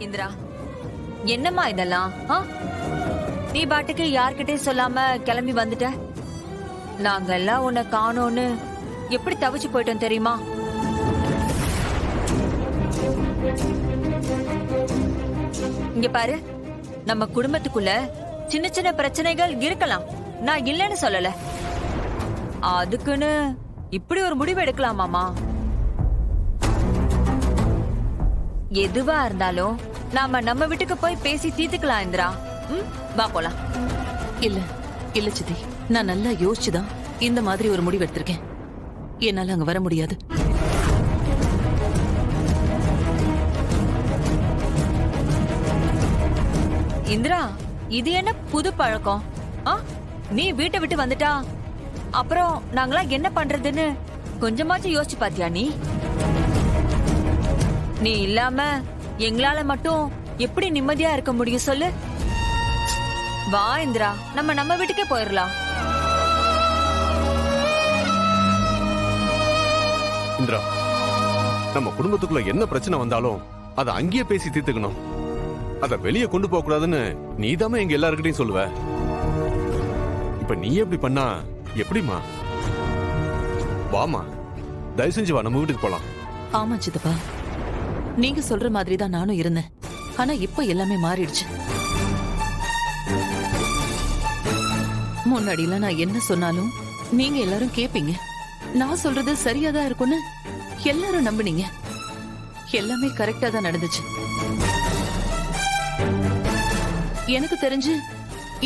இந்திரா, என்னம்மா இதெல்லாம்? நீ பாட்டுக்கு யார்கிட்டயும் சொல்லாம கிளம்பி வந்துட்ட. நாங்கெல்லாம் உன்னை காணோன்னு எப்படி தவிச்சு போயிட்டோம் தெரியுமா? இங்க பாரு, நம்ம குடும்பத்துக்குள்ள சின்ன சின்ன பிரச்சனைகள் இருக்கலாம், நான் இல்லைன்னு சொல்லல. அதுக்குன்னு இப்படி ஒரு முடிவு எடுக்கலாமாமா? எதுவா இருந்தாலும் நாம நம்ம வீட்டுக்கு போய் பேசி தீர்த்துக்கலாம் இந்திரா. வா போலாம். இல்ல இல்ல சித்தி, நான் நல்லா யோசிச்சுதான் இந்த மாதிரி ஒரு முடிவு எடுத்திருக்கேன். என்னால அங்க வர முடியாது. இந்திரா, இது என்ன புது பழக்கம்? நீ வீட்டை விட்டு வந்துட்டா அப்புறம் நாங்களாம் என்ன பண்றதுன்னு கொஞ்சமாச்சும் யோசிச்சு பாத்தியா? நீ இல்லாம எங்களால மட்டும் எப்படி நிம்மதியா இருக்க முடியும் சொல்லு? வா இந்திரா, நம்ம வீட்டுக்கே போயிடலாம். இந்திரா, நம்ம குடும்பத்துக்குள்ள என்ன பிரச்சனை வந்தாலும் அதை அங்கேயே பேசி தீர்த்துக்கணும். அத வெளியே கொண்டு போக கூடாதுன்னு நீதாம எங்க எல்லாருக்கிட்டையும் சொல்லுவ. இப்ப நீ எப்படி பண்ணா எப்படிமா? வாமா, தயவு செஞ்சு வா, நம்ம வீட்டுக்கு போலாம். ஆமா சித்தப்பா, நீங்க சொல்ற மாதிரி தான் நானும் இருந்தேன். ஆனா இப்ப எல்லாமே மாறிடுச்சு. முன்னாடிலாம் நான் என்ன சொன்னாலும் நீங்க எல்லாரும் கேப்பீங்க. நான் சொல்றது சரியாதான் இருக்கும்னு எல்லாரும் நம்புனீங்க. எல்லாமே கரெக்டா தான் நடந்துச்சு. எனக்கு தெரிஞ்சு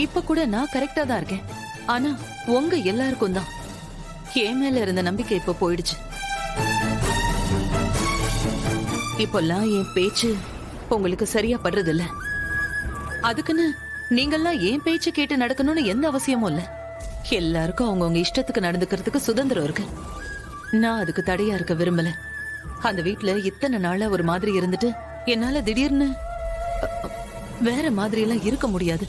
இப்ப கூட நான் கரெக்டா தான் இருக்கேன். ஆனா உங்க எல்லாருக்கும் தான் என் மேல இருந்த நம்பிக்கை இப்ப போயிடுச்சு. இப்பெல்லாம் என் பேச்சு உங்களுக்கு சரியா படுறது இல்ல. அதுக்குன்னு நீங்கெல்லாம் என் பேச்சு கேட்டு நடக்கணும்னு எந்த அவசியமும் இல்ல. எல்லாருக்கும் அவங்கவுங்க இஷ்டத்துக்கு நடந்துக்கிறதுக்கு சுதந்திரம் இருக்கு. நான் அதுக்கு தடையா இருக்க விரும்பல. அந்த வீட்டுல இத்தனை நாளா ஒரு மாதிரி இருந்துட்டு என்னால திடீர்னு வேற மாதிரி எல்லாம் இருக்க முடியாது.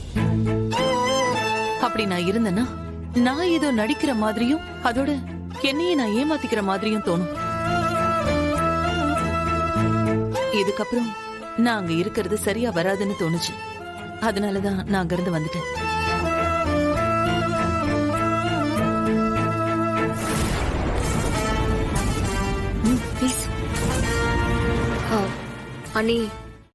அப்படி நான் இருந்தேன்னா நான் ஏதோ நடிக்கிற மாதிரியும் அதோட என்னையே நான் ஏமாத்திக்கிற மாதிரியும் தோணும். இதுக்கப்புறம் நான் அங்க இருக்கிறது சரியா வராதுன்னு தோணுச்சு. அதனாலதான் நான் அங்க இருந்து வந்துட்டேன். அண்ணி,